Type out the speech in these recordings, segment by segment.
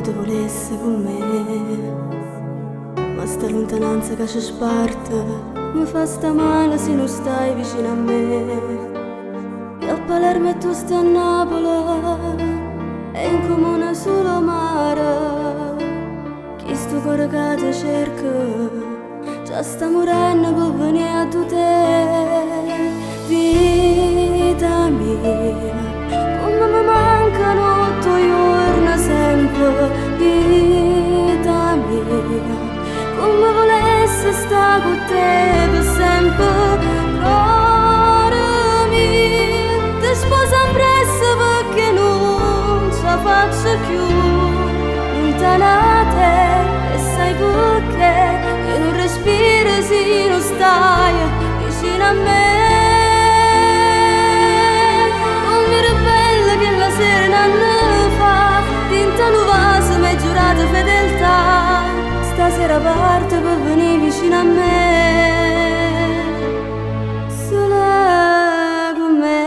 Te volesse con me, ma sta lontananza che ci sparte mi fa sta male se non stai vicino a me. Io a Palermo e tu stai a Napoli e in comune solo mare. Chi sto cuore che ti cerca già sta morendo per venire a tu te. Vita mia, come mi mancano i tuoi giorni sempre. Vita mia, come volessi stare con te per sempre. Cuore mio, ti sposa presto perché non ce la faccio più. Lontanate e sai perché io non respiro se non stai vicino a me. Fedeltà, stasera parte per venire vicino a me, sola con me.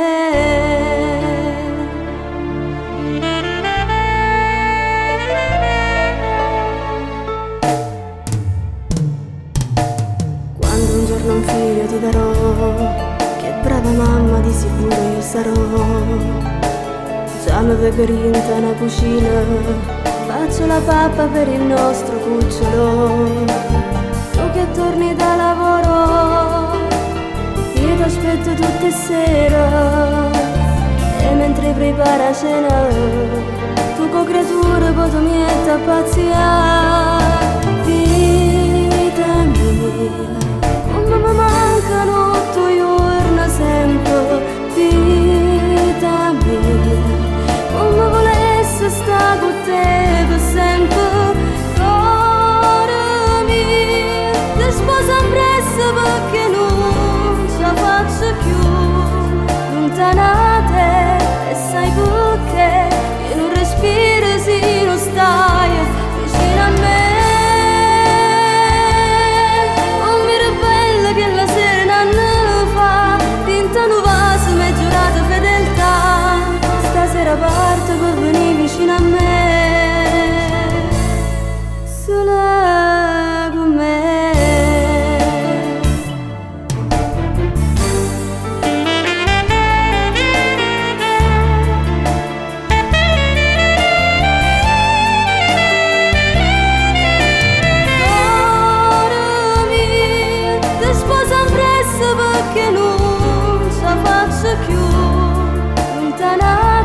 Quando un giorno un figlio ti darò, che brava mamma di sicuro io sarò. Già mi vedo in una cucina, faccio la pappa per il nostro cucciolo. Tu che torni da lavoro, io ti aspetto tutte sera. E mentre prepara cena, tu con creatura poi tu mi metti a pazziare. Vita mia, come mi mancano i tuoi giorni sempre. Vita mia, come volessi stare con te per sempre. Cuore mio, ti sposa presto perché non ce la faccio più. Lontanate e sai perché io non respiro se non stai vicino a me. Non mi ribella che la sera non fa tinta nuvosa, mi hai giurato fedeltà. Stasera parte per venire vicino a me, sola con me. Cuore mio, ti sposa presto perché non ce la faccio più. Lontana